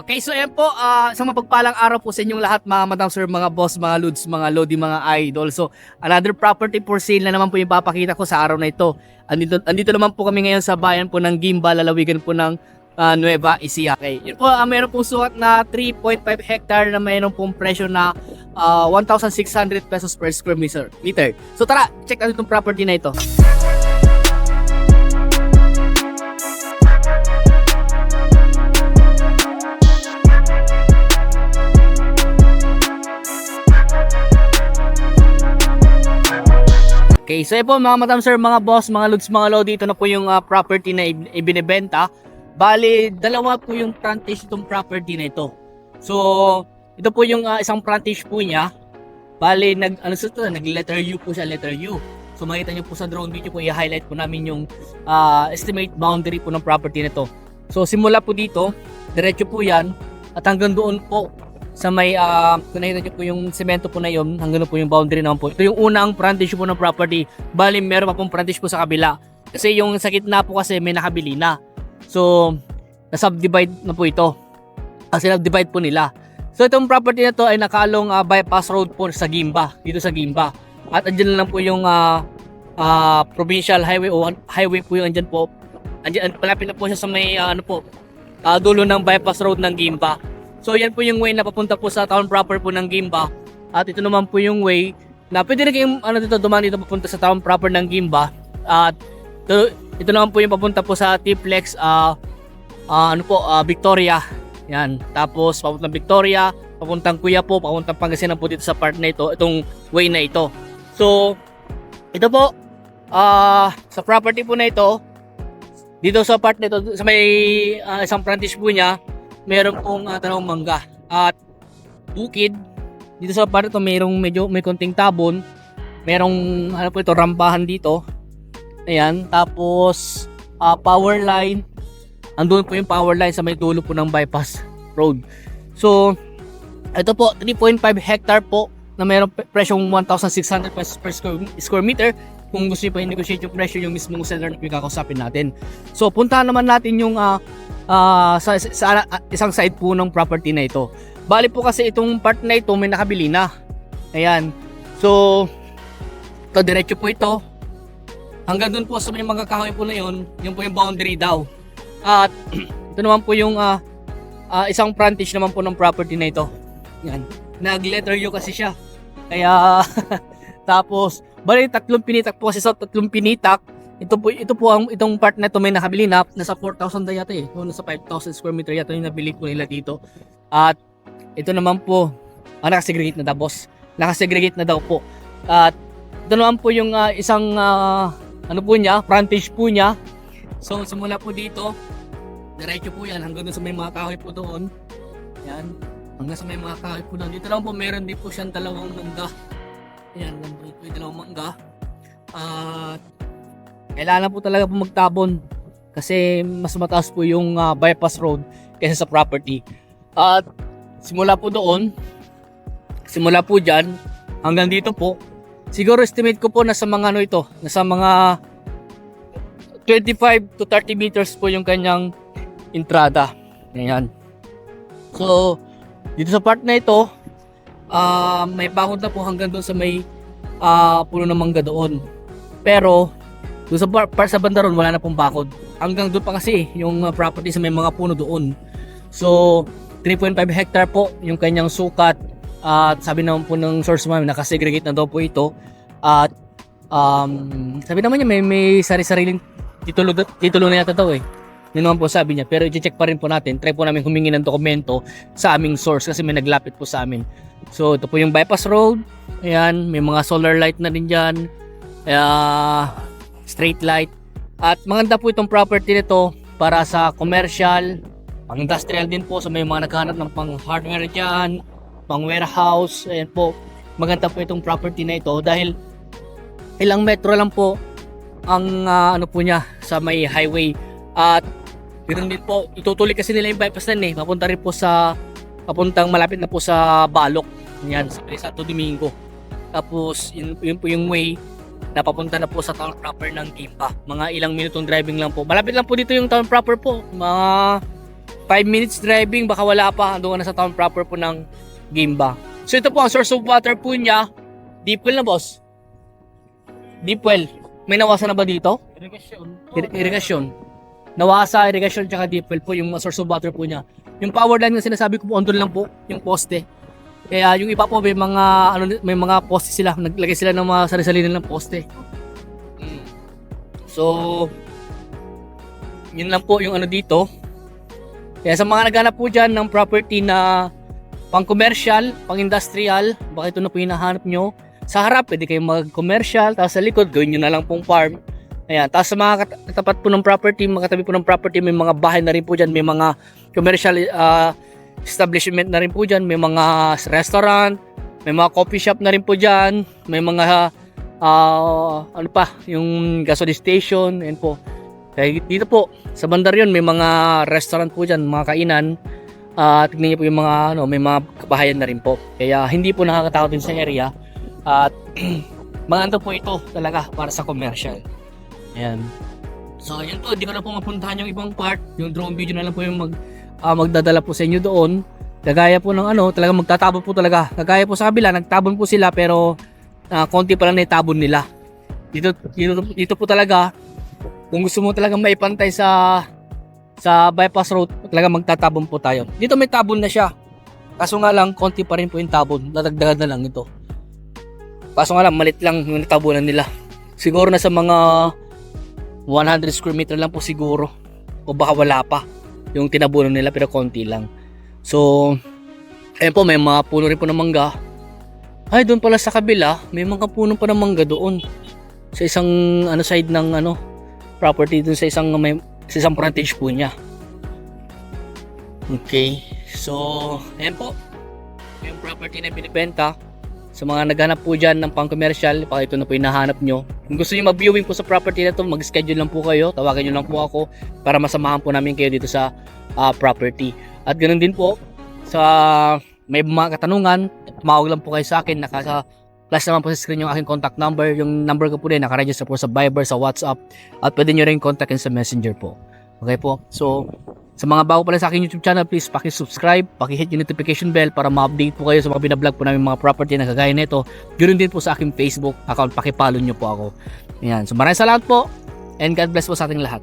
Okay, so ayan po, isang mapagpalang araw po sa inyong lahat mga madam sir, mga boss, mga lods, mga lodi, mga idol. So, another property for sale na naman po yung papakita ko sa araw na ito. Andito naman po kami ngayon sa bayan po ng Gimba, lalawigan po ng Nueva Ecija. Okay, yun po, mayroon pong sukat na 3.5 hectare na mayroon pong presyo na 1,600 pesos per square meter. So tara, check natin itong property na ito. Okay, so po mga madam sir, mga boss, mga lods, mga lodi, ito na po yung property na ibinebenta. Bali, dalawa po yung frontage itong property na ito. So, ito po yung isang frontage po niya. Bali, nag-letter U po siya, letter U. So, makita nyo po sa drone video po, i-highlight po namin yung estimate boundary po ng property na ito. So, simula po dito, diretso po yan, at hanggang doon po, sa may, kung nakita nyo po yung semento po na yun, hanggang po yung boundary naman po. Ito yung unang frontage po ng property. Bali, meron pa pong frontage po sa kabila. Kasi yung sa gitna po kasi may nakabili na. So, na-subdivide na po ito. Kasi na-divide po nila. So, itong property na to ay nakalong bypass road po sa Gimba. Dito sa Gimba. At andyan lang po yung provincial highway o highway po yung andyan po. Andyan, palapit na po siya sa may dulo ng bypass road ng Gimba. So yan po yung way na papunta po sa town proper po ng Gimba. At ito naman po yung way na pwede rin kayong dumaan dito papunta sa town proper ng Gimba. At ito naman po yung papunta po sa T-Flex Victoria. Yan. Tapos papuntang Victoria, papuntang Quiapo, papuntang Pangasinan po dito sa part na ito, itong way na ito. So ito po sa property po na ito, dito sa part na ito, sa may isang frontage po niya, meron pong dalawang mangga at bukid. Dito sa part ito may konting tabon. Merong ito, rampahan dito. Ayan, tapos power line. Andun po yung power line sa may dulo po ng bypass road. So, ito po 3.5 hectare po na mayroong presyong 1,600 pesos per square meter. Kung gusto niyo pa i-negotiate yung presyo, yung mismong seller na pinakakausapin natin. So, puntahan naman natin yung sa isang side po ng property na ito. Bali po kasi itong part na ito may nakabili na. Ayan. So, ito diretso po ito. Hanggang dun po sa may mga kahoy po na yun, yung po yung boundary daw. At ito naman po yung isang frontage naman po ng property na ito. Yan. Nag-letter U kasi siya. Kaya tapos bali tatlong pinitak po kasi sa tatlong pinitak. Ito po itong part na ito may nakabili na nasa 4,000 na yata eh. So, nasa 5,000 square meter yata yung nabili po nila dito. At ito naman po nakasegregate na daw, boss. Nakasegregate na daw po. At ito naman po yung isang frontage po niya. So simula po dito, diretso po yan hanggang sa may mga kahoy po doon. Yan, hanggang sa may mga kahoy po doon. Dito lang po meron din po siyang dalawang mangga. Ayan, nandito po yung dalawang mangga. At kailangan po talaga po magtabon kasi mas mataas po yung bypass road kaysa sa property. At simula po dyan hanggang dito po, siguro estimate ko po nasa mga nasa mga 25 to 30 meters po yung kanyang entrada. Ayan. So, dito sa part na ito, may bakod na po hanggang doon sa may puno ng mangga doon. Pero, doon sa part sa banda ron, wala na pong bakod. Hanggang doon pa kasi yung property sa may mga puno doon. So, 3.5 hectare po yung kanyang sukat. At sabi naman po ng source mo, nakasegregate na daw po ito. At sabi naman niya may sari-sariling titulo na yata daw eh. Yun naman po sabi niya. Pero i-check pa rin po natin. Try po namin humingi ng dokumento sa aming source kasi may naglapit po sa amin. So ito po yung bypass road. Ayan, may mga solar light na rin dyan. Straight light. At maganda po itong property nito para sa commercial, pang industrial din po. So may mga naghahanap ng pang hardware dyan, pang warehouse. Ayan po. Maganda po itong property na ito dahil ilang metro lang po ang po niya sa may highway. At ganoon din po, itutuloy kasi nila yung bypass na papunta rin po papuntang malapit na po sa Balok. Yan, sa Santo Domingo. Tapos yun po yung way na papunta na po sa town proper ng Gimba. Mga ilang minutong driving lang po. Malapit lang po dito yung town proper po. Mga 5 minutes driving, baka wala pa. Doon na sa town proper po ng Gimba. So ito po ang source of water po niya. Deep well na, boss. Deep well. May nawasa na ba dito? Irrigation. Nawasa, irrigation, tsaka deep well po yung source of water po niya. Yung power line na sinasabi ko po, andun lang po, yung poste. Kaya yung iba po, may mga poste sila. Naglagay sila ng mga sarili ng poste. So, yun lang po yung dito. Kaya sa mga naghanap po dyan ng property na pang commercial, pang industrial, baka ito na po hinahanap nyo. Sa harap, pwede kayong mag-commercial, tapos sa likod, gawin nyo na lang pong farm. Ayan, tapos sa mga katapat po ng property, mga katabi po ng property, may mga bahay na rin po dyan, may mga commercial establishment na rin po dyan, may mga restaurant, may mga coffee shop na rin po dyan, may mga yung gasoline station, ayan po. Kaya dito po, sa bandar yun, may mga restaurant po dyan, mga kainan. Tignan niyo po yung mga, may mga kabahayan na rin po. Kaya hindi po nakakatakot din sa area. At mga po ito talaga para sa commercial. Ayan. So, ayan po, hindi ko na po mapuntahan yung ibang part. Yung drone video na lang po yung magdadala po sa inyo doon. Kagaya po ng talaga magtatabon po talaga. Kagaya po sa kabila, nagtabon po sila pero konti pa lang na itabon nila. Dito po talaga, kung gusto mo talaga maipantay sa bypass road, talaga magtatabon po tayo. Dito may tabon na siya. Kaso nga lang, konti pa rin po yung tabon. Dadagdagan na lang ito. Kaso nga lang, malit lang yung tabunan nila. Siguro na sa mga 100 square meter lang po siguro. O baka wala pa yung tinabunan nila pero konti lang. So, ayun po, may mga puno rin po ng mangga. Ay, doon pala sa kabila, may mga puno pa ng mangga doon. Sa isang side ng property doon sa isang frontage po niya. Okay. So, ayan po. Yung property na binibenta. Sa mga naghanap po dyan ng pang-commercial, baka ito na po yung nahanap nyo. Kung gusto nyo mag-viewing po sa property na ito, mag-schedule lang po kayo. Tawagan nyo lang po ako para masamahan po namin kayo dito sa property. At ganoon din po, sa may mga katanungan, tumawag lang po kayo sa akin. Plus naman po sa screen yung aking contact number. Yung number ko po din, nakaregister po sa Viber, sa WhatsApp. At pwede nyo rin kontakin sa Messenger po. Okay po? So, sa mga bago pala sa aking YouTube channel, please paki-subscribe, paki-hit yung notification bell para ma-update po kayo sa mga binablog po namin mga property na kagaya nito. Ganoon din po sa aking Facebook account, paki-follow nyo po ako. Ayan. So, maraming salamat po and God bless po sa ating lahat.